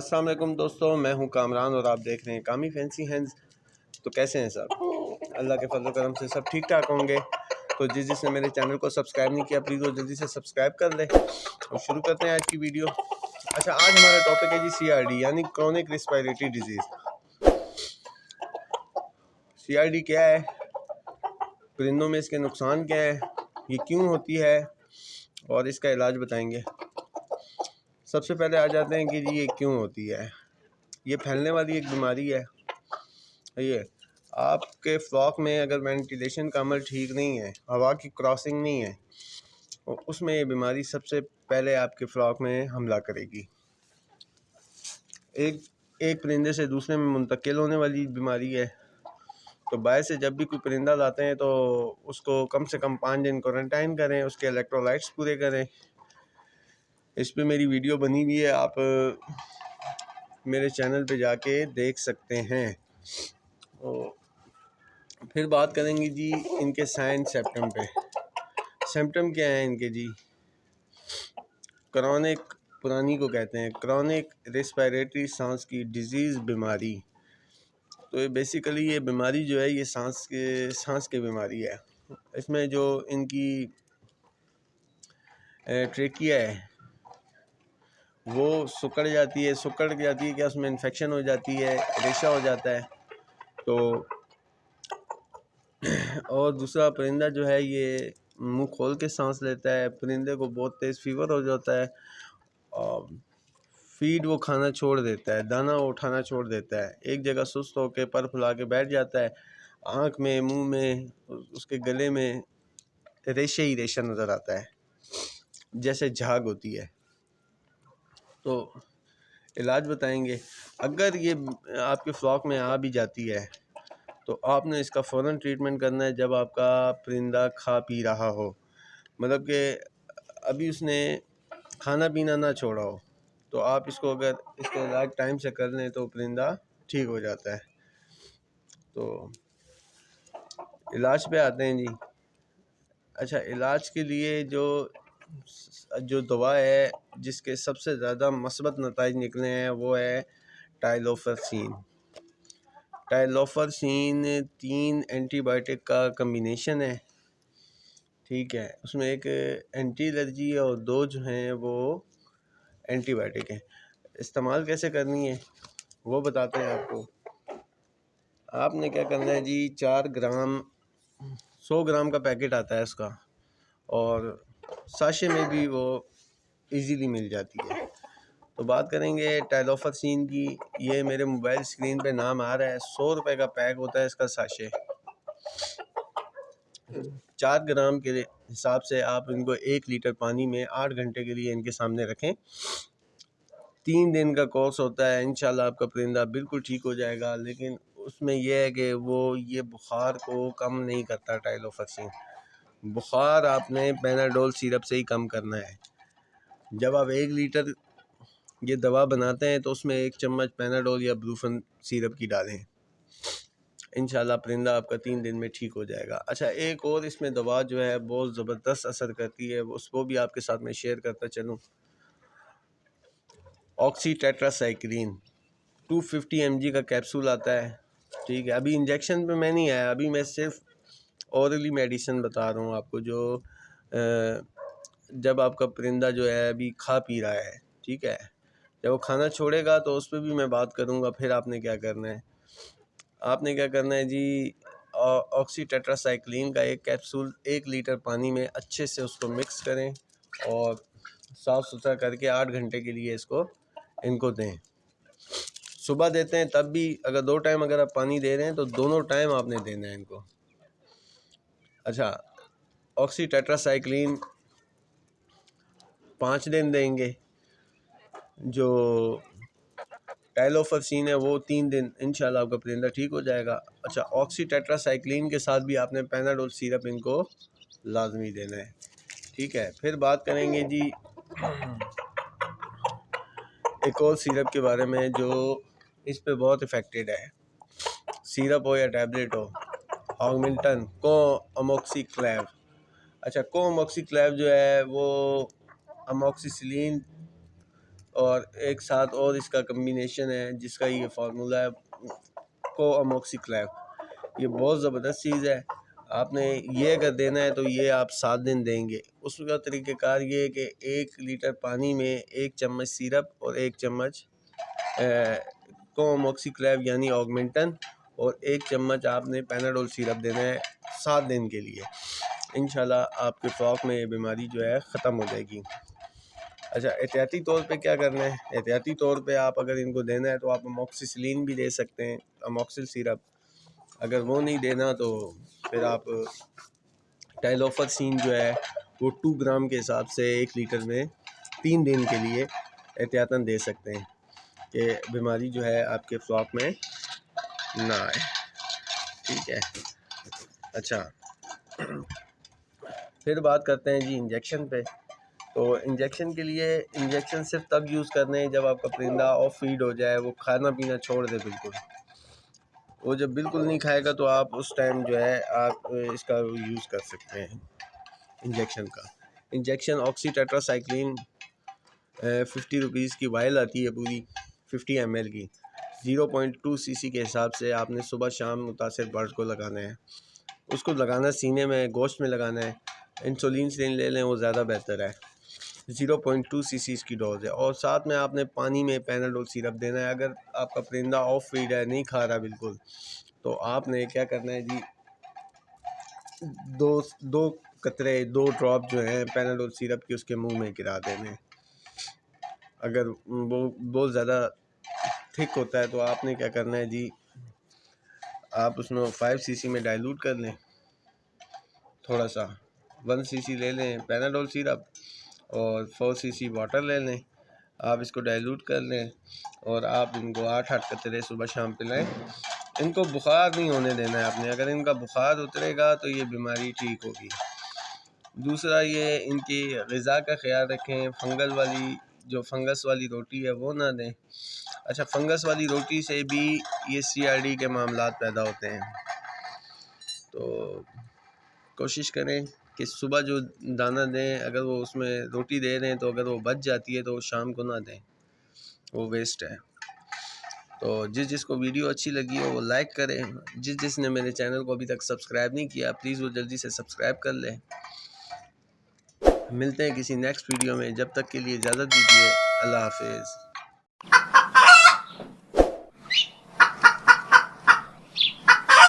अस्सलाम वालेकुम दोस्तों, मैं हूं कामरान और आप देख रहे हैं कामी फैंसी हैंड्स। तो कैसे हैं सब? अल्लाह के फजल करम से सब ठीक ठाक होंगे। तो जिसने मेरे चैनल को सब्सक्राइब नहीं किया प्लीज़ वो जल्दी से सब्सक्राइब कर ले। और शुरू करते हैं आज की वीडियो। अच्छा, आज हमारा टॉपिक है जी CRD यानी क्रॉनिक रेस्पिरेटरी डिजीज़। CRD क्या है, परिंदों में इसके नुकसान क्या है, ये क्यों होती है और इसका इलाज बताएंगे। सबसे पहले आ जाते हैं कि जी ये क्यों होती है। ये फैलने वाली एक बीमारी है। ये आपके फ्लॉक में अगर वेंटिलेशन का अमल ठीक नहीं है, हवा की क्रॉसिंग नहीं है, तो उसमें ये बीमारी सबसे पहले आपके फ्लॉक में हमला करेगी। एक परिंदे से दूसरे में मुंतकिल होने वाली बीमारी है। तो बाहर से जब भी कोई परिंदा लाते हैं तो उसको कम से कम 5 दिन क्वारंटाइन करें, उसके इलेक्ट्रोलाइट्स पूरे करें। इस पे मेरी वीडियो बनी हुई है, आप मेरे चैनल पे जाके देख सकते हैं। तो फिर बात करेंगे जी इनके साइन सिम्टम पे। सिम्टम क्या है इनके जी? क्रॉनिक, पुरानी को कहते हैं क्रॉनिक रेस्पिरेटरी सांस की डिजीज़ बीमारी। तो ये बेसिकली ये बीमारी जो है ये सांस की बीमारी है। इसमें जो इनकी ट्रेकिया है वो सिकुड़ जाती है क्या उसमें इन्फेक्शन हो जाती है, रेशा हो जाता है। तो और दूसरा परिंदा जो है ये मुंह खोल के सांस लेता है, परिंदे को बहुत तेज़ फीवर हो जाता है और फीड वो खाना छोड़ देता है, दाना वो उठाना छोड़ देता है, एक जगह सुस्त होकर पर फुला के बैठ जाता है। आँख में, मुंह में, उसके गले में रेशे ही रेशा नज़र आता है, जैसे झाग होती है। तो इलाज बताएंगे। अगर ये आपके फ्लॉक में आ भी जाती है तो आपने इसका फ़ौरन ट्रीटमेंट करना है जब आपका परिंदा खा पी रहा हो, मतलब कि अभी उसने खाना पीना ना छोड़ा हो। तो आप इसको अगर इसका इलाज टाइम से कर लें तो परिंदा ठीक हो जाता है। तो इलाज पे आते हैं जी। अच्छा, इलाज के लिए जो दवा है जिसके सबसे ज़्यादा मस्बत नताइज निकले हैं वो है टाइलोफरसीन। टाइलोफरसीन 3 एंटीबायोटिक का कम्बिनेशन है, ठीक है। उसमें एक एंटी एलर्जी है और 2 जो हैं वो एंटीबायोटिक हैं। इस्तेमाल कैसे करनी है वो बताते हैं आपको। आपने क्या करना है जी, 4 ग्राम 100 ग्राम का पैकेट आता है उसका, और साशे में भी वो इजीली मिल जाती है। तो बात करेंगे टाइलोफरसीन की। ये मेरे मोबाइल स्क्रीन पे नाम आ रहा है, 100 रुपये का पैक होता है इसका साशे। 4 ग्राम के हिसाब से आप इनको 1 लीटर पानी में 8 घंटे के लिए इनके सामने रखें। 3 दिन का कोर्स होता है, इंशाल्लाह आपका परिंदा बिल्कुल ठीक हो जाएगा। लेकिन उसमें यह है कि वो ये बुखार को कम नहीं करता टाइलोफरसीन। बुखार आपने पैनाडोल सिरप से ही कम करना है। जब आप 1 लीटर ये दवा बनाते हैं तो उसमें 1 चम्मच पैनाडोल या ब्रूफन सिरप की डालें, इंशाल्लाह परिंदा आपका 3 दिन में ठीक हो जाएगा। अच्छा, एक और इसमें दवा जो है बहुत ज़बरदस्त असर करती है, उसको भी आपके साथ में शेयर करता चलूँ। ऑक्सी टेट्रासाइक्लिन 250 mg का कैप्सूल आता है, ठीक है। अभी इंजेक्शन पे मैं नहीं आया, अभी मैं सिर्फ औरली मेडिसिन बता रहा हूँ आपको। जो जब आपका परिंदा जो है अभी खा पी रहा है, ठीक है, जब वो खाना छोड़ेगा तो उस पर भी मैं बात करूँगा। फिर आपने क्या करना है जी, ऑक्सी टेट्रासाइक्लिन का एक कैप्सूल 1 लीटर पानी में अच्छे से उसको मिक्स करें और साफ़ सुथरा करके 8 घंटे के लिए इनको दें। सुबह देते हैं तब भी, अगर 2 टाइम अगर आप पानी दे रहे हैं तो दोनों टाइम आपने देना है इनको। अच्छा, ऑक्सी टेट्रासाइक्लिन 5 दिन देंगे, जो टाइलोफरसीन है वो 3 दिन, इंशाल्लाह आपका परिंदा ठीक हो जाएगा। अच्छा, ऑक्सी टेट्रासाइक्लिन के साथ भी आपने पैनाडोल सिरप इनको लाजमी देना है, ठीक है। फिर बात करेंगे जी एक और सिरप के बारे में जो इस पे बहुत इफ़ेक्टेड है, सिरप हो या टैबलेट हो, ऑगमेंटन को अमोक्सिक्लेव। अच्छा, को अमोक्सिक्लेव जो है वो अमोक्सिसिलिन और एक साथ और इसका कम्बिनेशन है जिसका ये फार्मूला है कोअमोक्सिक्लेव। ये बहुत ज़बरदस्त चीज़ है। आपने ये अगर देना है तो ये आप 7 दिन देंगे। उसका तरीक़ेकार ये है कि 1 लीटर पानी में 1 चम्मच सिरप और 1 चम्मच कोअमोक्सिक्लेव यानी ऑगमेंटन और 1 चम्मच आपने पैनाडोल सिरप देना है 7 दिन के लिए। इंशाल्लाह आपके फ्रॉक में ये बीमारी जो है ख़त्म हो जाएगी। अच्छा, एहतियाती तौर पे क्या करना है? एहतियाती तौर पे आप अगर इनको देना है तो आप अमोक्सिसिलिन भी दे सकते हैं, अमोक्सिल सिरप। अगर वो नहीं देना तो फिर आप टाइलोफरसीन जो है वो 2 ग्राम के हिसाब से 1 लीटर में 3 दिन के लिए एहतियातन दे सकते हैं कि बीमारी जो है आपके फ्लॉक में ना आए। ठीक है। अच्छा, फिर बात करते हैं जी इंजेक्शन पे। तो इंजेक्शन के लिए इंजेक्शन सिर्फ तब यूज़ करने हैं जब आपका परिंदा ऑफ फीड हो जाए, वो खाना पीना छोड़ दे बिल्कुल। वो जब बिल्कुल नहीं खाएगा तो आप उस टाइम जो है आप इसका यूज़ कर सकते हैं इंजेक्शन का। इंजेक्शन ऑक्सी टेट्रासाइक्लिन 50 रुपीज़ की वाइल आती है पूरी 50 ml की। 0.2 cc के हिसाब से आपने सुबह शाम मुतासिर बर्ड को लगाना है। उसको लगाना सीने में, गोश्त में लगाना है। इंसुलिन से ले लें, वो ज़्यादा बेहतर है। 0.2 cc इसकी डोज है। और साथ में आपने पानी में पैनाडोल सिरप देना है। अगर आपका परिंदा ऑफ फीड है, नहीं खा रहा बिल्कुल, तो आपने क्या करना है जी, दो कतरे 2 ड्रॉप जो हैं पैनाडोल सिरप की उसके मुंह में गिरा देने। अगर वो बहुत ज़्यादा थिक होता है तो आपने क्या करना है जी, आप उसमें 5 cc में डाइल्यूट कर लें, थोड़ा सा 1 cc ले लें पैनाडोल सिरप और 4 cc वाटर ले लें। आप इसको डाइल्यूट कर लें और आप इनको 8-8 कतरे सुबह शाम पिलाएं। इनको बुखार नहीं होने देना है आपने। अगर इनका बुखार उतरेगा तो ये बीमारी ठीक होगी। दूसरा ये इनकी ग़िज़ा का ख्याल रखें। फंगस वाली रोटी है वो ना दें। अच्छा, फंगस वाली रोटी से भी ये CRD के मामलात पैदा होते हैं। तो कोशिश करें कि सुबह जो दाना दें, अगर वो उसमें रोटी दे रहे हैं तो अगर वो बच जाती है तो शाम को ना दें, वो वेस्ट है। तो जिसको वीडियो अच्छी लगी हो वो लाइक करें। जिसने मेरे चैनल को अभी तक सब्सक्राइब नहीं किया प्लीज़ वो जल्दी से सब्सक्राइब कर लें। मिलते हैं किसी नेक्स्ट वीडियो में, जब तक के लिए इजाज़त दीजिए। अल्लाह हाफिज़।